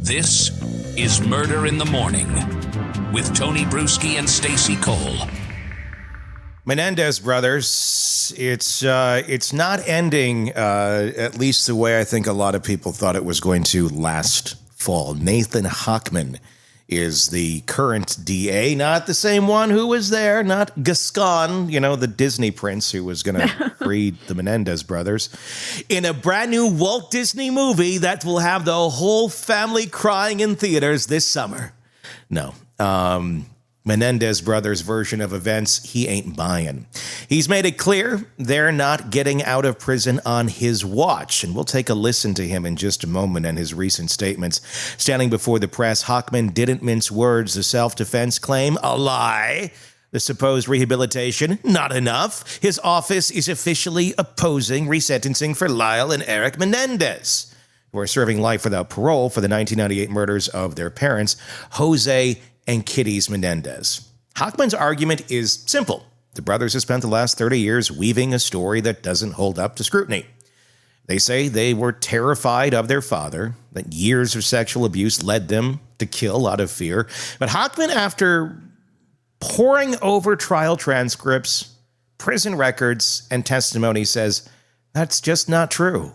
This is Murder in the Morning with Tony Bruschi and Stacey Cole. Menendez brothers, it's not ending, at least the way I think a lot of people thought it was going to last fall. Nathan Hochman is the current DA, not the same one who was there, not Gascon, the Disney prince who was going to free the Menendez brothers, in a brand new Walt Disney movie that will have the whole family crying in theaters this summer. No. Menendez brothers' version of events, he ain't buying. He's made it clear they're not getting out of prison on his watch, and we'll take a listen to him in just a moment and his recent statements. Standing before the press, Hochman didn't mince words. The self-defense claim, a lie. The supposed rehabilitation, not enough. His office is officially opposing resentencing for Lyle and Erik Menendez, who are serving life without parole for the 1998 murders of their parents, Jose and Kitty Menendez. Hochman's argument is simple. The brothers have spent the last 30 years weaving a story that doesn't hold up to scrutiny. They say they were terrified of their father, that years of sexual abuse led them to kill out of fear. But Hochman, after poring over trial transcripts, prison records, and testimony, says that's just not true.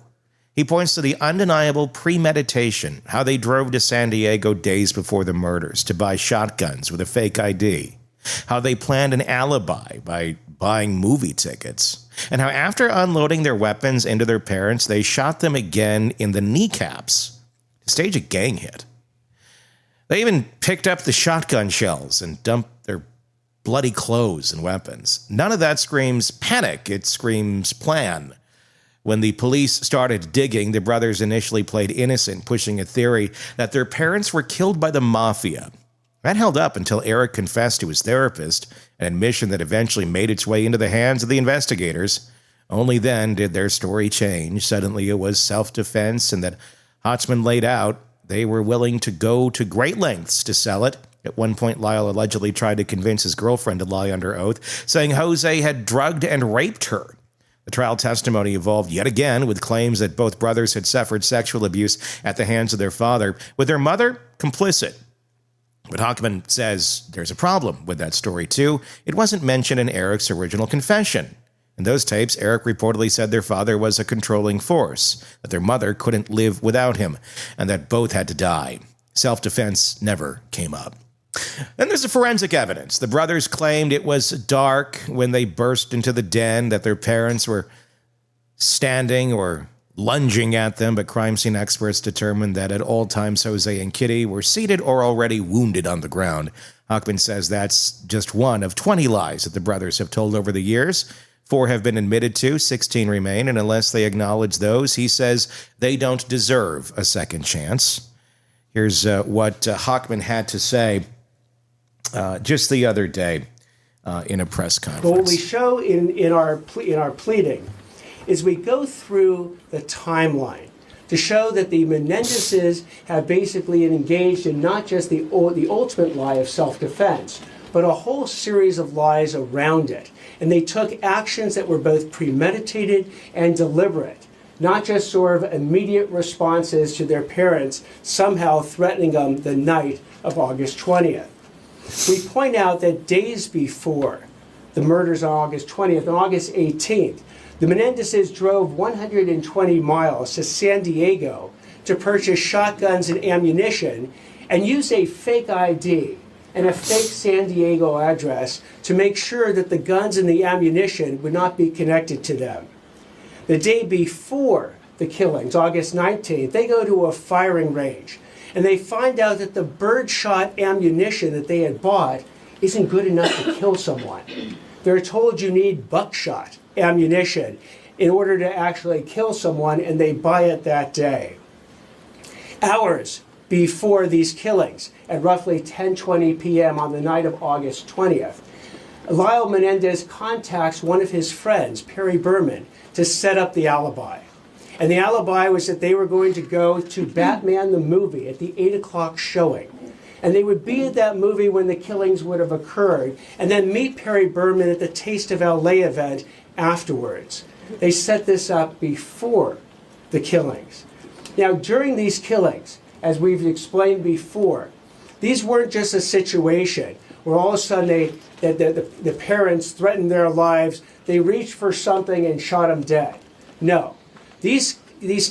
He points to the undeniable premeditation, how they drove to San Diego days before the murders to buy shotguns with a fake ID, how they planned an alibi by buying movie tickets, and how after unloading their weapons into their parents, they shot them again in the kneecaps to stage a gang hit. They even picked up the shotgun shells and dumped their bloody clothes and weapons. None of that screams panic, it screams plan. When the police started digging, the brothers initially played innocent, pushing a theory that their parents were killed by the mafia. That held up until Erik confessed to his therapist, an admission that eventually made its way into the hands of the investigators. Only then did their story change. Suddenly it was self-defense, and that Hochman laid out they were willing to go to great lengths to sell it. At one point, Lyle allegedly tried to convince his girlfriend to lie under oath, saying Jose had drugged and raped her. The trial testimony evolved yet again with claims that both brothers had suffered sexual abuse at the hands of their father, with their mother complicit. But Hochman says there's a problem with that story, too. It wasn't mentioned in Erik's original confession. In those tapes, Erik reportedly said their father was a controlling force, that their mother couldn't live without him, and that both had to die. Self-defense never came up. Then there's the forensic evidence. The brothers claimed it was dark when they burst into the den, that their parents were standing or lunging at them, but crime scene experts determined that at all times Jose and Kitty were seated or already wounded on the ground. Hochman says that's just one of 20 lies that the brothers have told over the years. 4 have been admitted to, 16 remain, and unless they acknowledge those, he says they don't deserve a second chance. Here's what Hochman had to say just the other day in a press conference. But what we show in our pleading is we go through the timeline to show that the Menendezes have basically engaged in not just the ultimate lie of self-defense, but a whole series of lies around it. And they took actions that were both premeditated and deliberate, not just sort of immediate responses to their parents somehow threatening them the night of August 20th. We point out that days before the murders on August 20th, on August 18th, the Menendezes drove 120 miles to San Diego to purchase shotguns and ammunition and used a fake ID and a fake San Diego address to make sure that the guns and the ammunition would not be connected to them. The day before the killings, August 19th, they go to a firing range and they find out that the birdshot ammunition that they had bought isn't good enough to kill someone. They're told you need buckshot ammunition in order to actually kill someone, and they buy it that day. Hours before these killings, at roughly 10:20 p.m. on the night of August 20th, Lyle Menendez contacts one of his friends, Perry Berman, to set up the alibi. And the alibi was that they were going to go to Batman the movie at the 8 o'clock showing. And they would be at that movie when the killings would have occurred, and then meet Perry Berman at the Taste of LA event afterwards. They set this up before the killings. Now, during these killings, as we've explained before. These weren't just a situation where all of a sudden the parents threatened their lives, they reached for something and shot them dead. No. These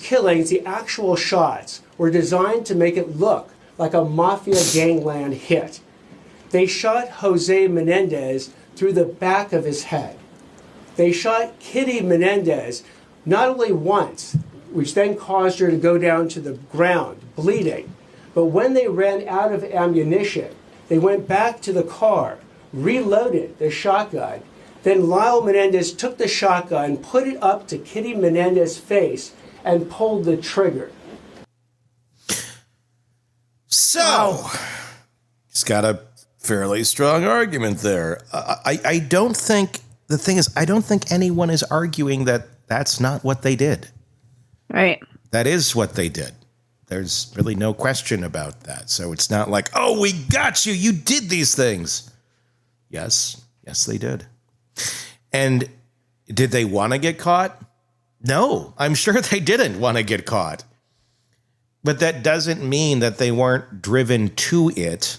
killings, the actual shots, were designed to make it look like a mafia gangland hit. They shot Jose Menendez through the back of his head. They shot Kitty Menendez not only once, which then caused her to go down to the ground, bleeding, but when they ran out of ammunition, they went back to the car, reloaded the shotgun. Then Lyle Menendez took the shotgun, put it up to Kitty Menendez's face, and pulled the trigger. So, he's got a fairly strong argument there. I don't think, the thing is, I don't think anyone is arguing that that's not what they did. Right. That is what they did. There's really no question about that. So it's not like, oh, we got you. You did these things. Yes, they did. And did they want to get caught? No, I'm sure they didn't want to get caught. But that doesn't mean that they weren't driven to it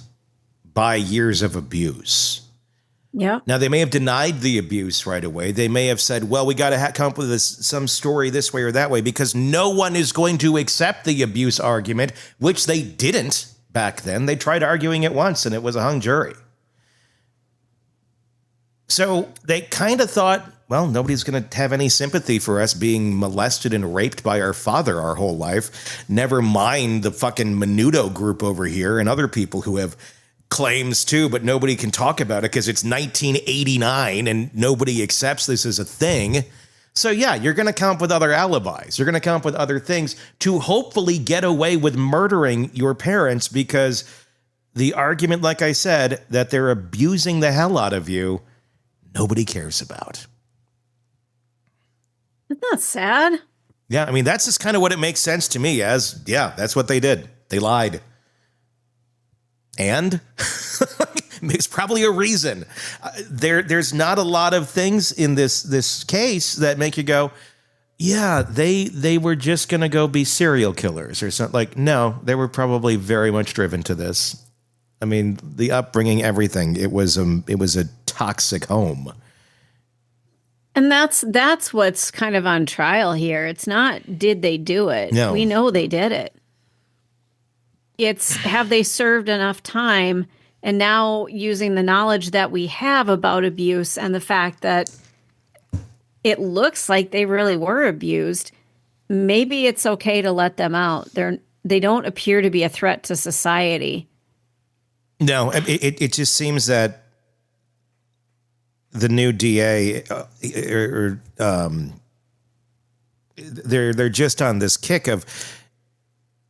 by years of abuse. Yeah. Now, they may have denied the abuse right away. They may have said, well, we got to come up with some story this way or that way, because no one is going to accept the abuse argument, which they didn't back then. They tried arguing it once, and it was a hung jury. So they kind of thought, well, nobody's going to have any sympathy for us being molested and raped by our father our whole life. Never mind the fucking Menudo group over here and other people who have claims too, but nobody can talk about it because it's 1989 and nobody accepts this as a thing. So yeah, you're going to come up with other alibis. You're going to come up with other things to hopefully get away with murdering your parents, because the argument, like I said, that they're abusing the hell out of you, nobody cares about. Isn't that sad? Yeah, I mean, that's just kind of what it makes sense to me as, yeah, that's what they did. They lied. And there's probably a reason. There's not a lot of things in this case that make you go, yeah, they were just going to go be serial killers or something. Like, no, they were probably very much driven to this. I mean, the upbringing, everything. It was a toxic home. And that's what's kind of on trial here. It's not, did they do it? No. We know they did it. It's, have they served enough time? And now, using the knowledge that we have about abuse and the fact that it looks like they really were abused, maybe it's okay to let them out. They don't appear to be a threat to society. No, it just seems that the new DA, they're just on this kick of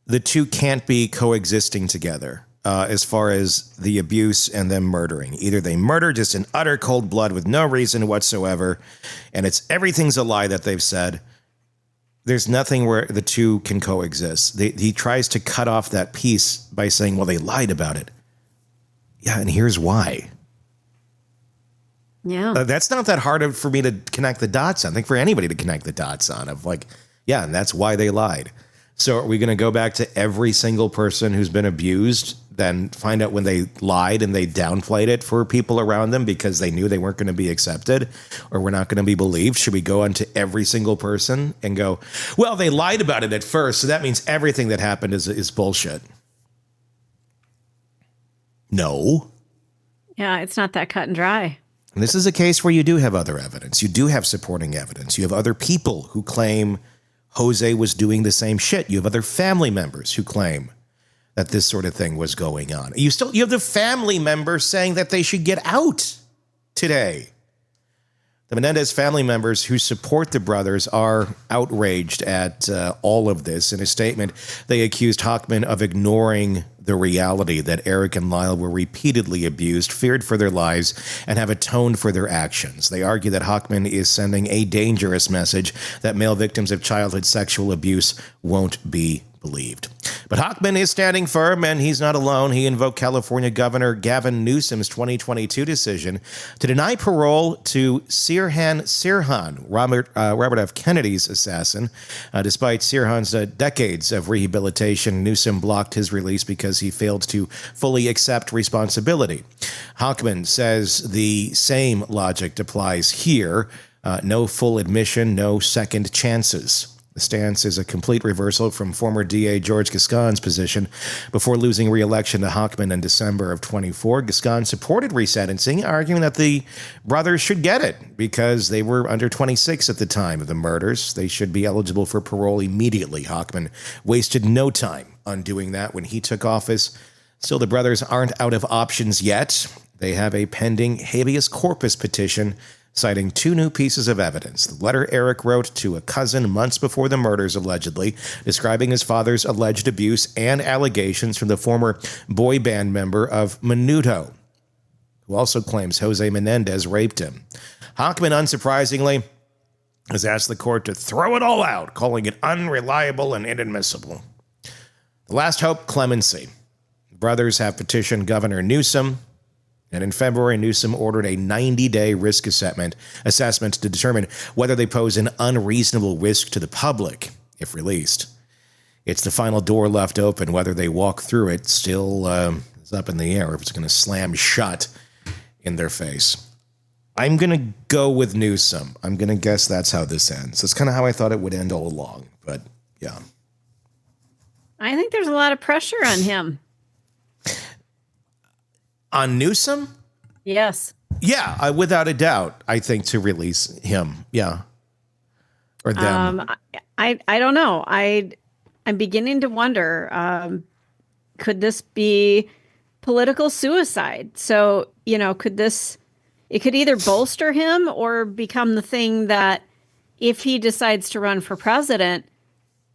the two can't be coexisting together as far as the abuse and them murdering. Either they murder just in utter cold blood with no reason whatsoever, and everything's a lie that they've said. There's nothing where the two can coexist. He tries to cut off that piece by saying, well, they lied about it. Yeah, and here's why. Yeah. That's not that hard for me to connect the dots on. I think for anybody to connect the dots on of like, yeah, and that's why they lied. So are we going to go back to every single person who's been abused, then find out when they lied and they downplayed it for people around them because they knew they weren't going to be accepted or were not going to be believed? Should we go on to every single person and go, well, they lied about it at first, so that means everything that happened is bullshit? No. Yeah, it's not that cut and dry. And this is a case where you do have other evidence. You do have supporting evidence. You have other people who claim Jose was doing the same shit. You have other family members who claim that this sort of thing was going on. You have the family members saying that they should get out today. The Menendez family members who support the brothers are outraged at all of this. In a statement, they accused Hochman of ignoring the reality that Erik and Lyle were repeatedly abused, feared for their lives, and have atoned for their actions. They argue that Hochman is sending a dangerous message that male victims of childhood sexual abuse won't be believed. But Hochman is standing firm, and he's not alone. He invoked California Governor Gavin Newsom's 2022 decision to deny parole to Sirhan Sirhan, Robert F. Kennedy's assassin. Despite Sirhan's decades of rehabilitation, Newsom blocked his release because he failed to fully accept responsibility. Hochman says the same logic applies here. No full admission, no second chances. The stance is a complete reversal from former DA George Gascon's position before losing re-election to Hochman in December of 24. Gascon supported resentencing, arguing that the brothers should get it because they were under 26 at the time of the murders. They should be eligible for parole immediately. Hochman wasted no time on doing that when he took office. Still, the brothers aren't out of options yet. They have a pending habeas corpus petition citing two new pieces of evidence. The letter Erik wrote to a cousin months before the murders, allegedly, describing his father's alleged abuse and allegations from the former boy band member of Menudo, who also claims Jose Menendez raped him. Hochman, unsurprisingly, has asked the court to throw it all out, calling it unreliable and inadmissible. The last hope, clemency. The brothers have petitioned Governor Newsom, and in February, Newsom ordered a 90-day risk assessment to determine whether they pose an unreasonable risk to the public if released. It's the final door left open. Whether they walk through it still is up in the air, if it's going to slam shut in their face. I'm going to go with Newsom. I'm going to guess that's how this ends. That's kind of how I thought it would end all along, but yeah. I think there's a lot of pressure on him. On Newsom? Yes. Yeah, without a doubt, I think to release him. Yeah. Or them. I don't know. I'm beginning to wonder, could this be political suicide? So, it could either bolster him or become the thing that if he decides to run for president,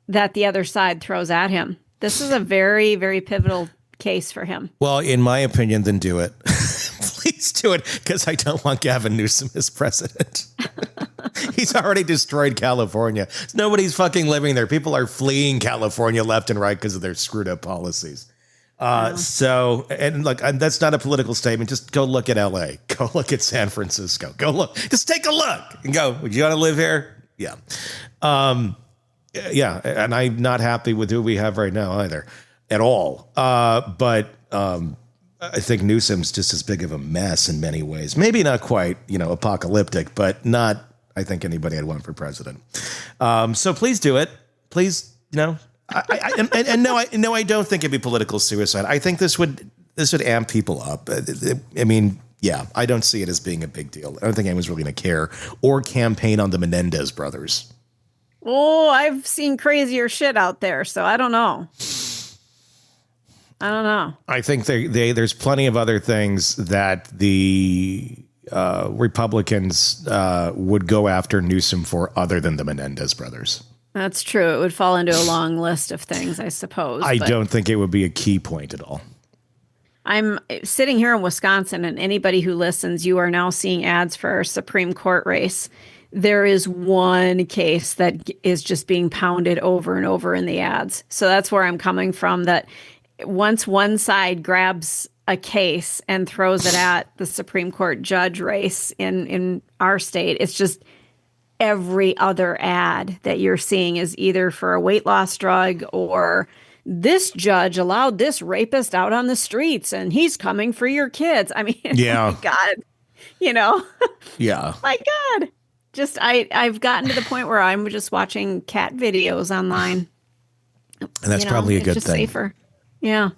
that the other side throws at him. This is a very, very pivotal case for him. Well, in my opinion, then do it. Please do it, because I don't want Gavin Newsom as president. He's already destroyed California. Nobody's fucking living there. People are fleeing California left and right because of their screwed up policies. So, and look, that's not a political statement. Just go look at LA. Go look at San Francisco. Go look. Just take a look and go, would you want to live here? Yeah. Yeah. And I'm not happy with who we have right now either. At all. But I think Newsom's just as big of a mess in many ways. Maybe not quite, apocalyptic, but not, I think, anybody I'd want for president. So please do it. Please, no, I don't think it'd be political suicide. I think this would amp people up. I mean, yeah, I don't see it as being a big deal. I don't think anyone's really going to care or campaign on the Menendez brothers. Oh, I've seen crazier shit out there, so I don't know. I think there's plenty of other things that the Republicans would go after Newsom for other than the Menendez brothers. That's true. It would fall into a long list of things, I suppose. I don't think it would be a key point at all. I'm sitting here in Wisconsin, and anybody who listens, you are now seeing ads for our Supreme Court race. There is one case that is just being pounded over and over in the ads. So that's where I'm coming from, that once one side grabs a case and throws it at the Supreme Court judge race in our state, it's just every other ad that you're seeing is either for a weight loss drug or this judge allowed this rapist out on the streets and he's coming for your kids. I mean, yeah. Oh my God, Yeah. My God. Just, I've gotten to the point where I'm just watching cat videos online. And that's probably a good just thing. Safer. Yeah,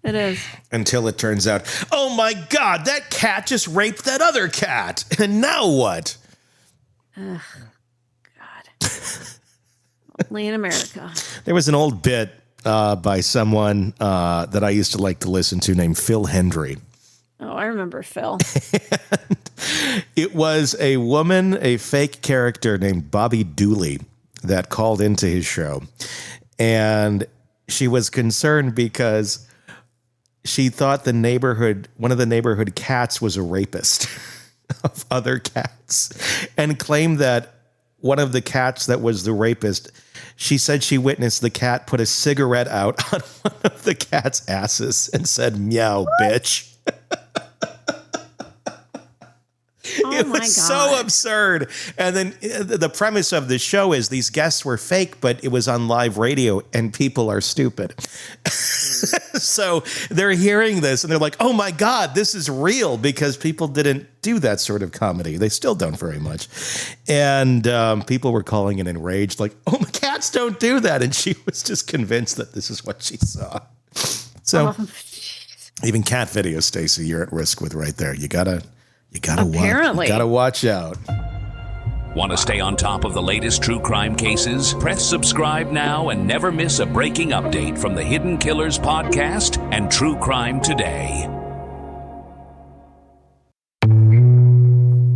it is. Until it turns out, oh my God, that cat just raped that other cat. And now what? Ugh, God. Only in America. There was an old bit by someone that I used to like to listen to named Phil Hendry. Oh, I remember Phil. It was a woman, a fake character named Bobby Dooley that called into his show. And she was concerned because she thought one of the neighborhood cats was a rapist of other cats, and claimed that one of the cats that was the rapist, she said she witnessed the cat put a cigarette out on one of the cat's asses and said, "Meow, bitch." It was so absurd. And then the premise of the show is these guests were fake, but it was on live radio and people are stupid. So they're hearing this and they're like, oh my God, this is real, because people didn't do that sort of comedy. They still don't very much. And people were calling it enraged, like, oh, my cats don't do that. And she was just convinced that this is what she saw. So even cat video, Stacey, you're at risk with right there. You gotta watch out. Want to stay on top of the latest true crime cases? Press subscribe now and never miss a breaking update from the Hidden Killers podcast and True Crime Today.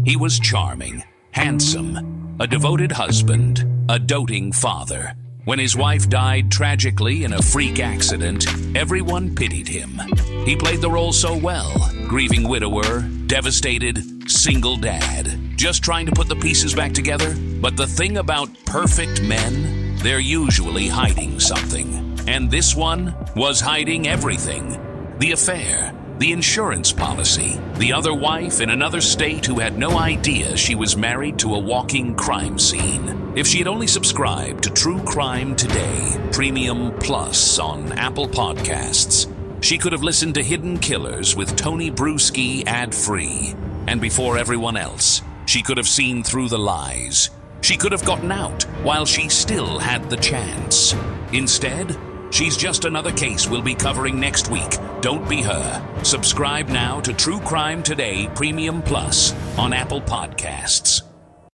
He was charming, handsome, a devoted husband, a doting father. When his wife died tragically in a freak accident, everyone pitied him. He played the role so well. Grieving widower, devastated, single dad, just trying to put the pieces back together. But the thing about perfect men, they're usually hiding something. And this one was hiding everything. The affair, the insurance policy, the other wife in another state who had no idea she was married to a walking crime scene. If she had only subscribed to True Crime Today, Premium Plus on Apple Podcasts, she could have listened to Hidden Killers with Tony Bruschi ad-free. And before everyone else, she could have seen through the lies. She could have gotten out while she still had the chance. Instead, she's just another case we'll be covering next week. Don't be her. Subscribe now to True Crime Today Premium Plus on Apple Podcasts.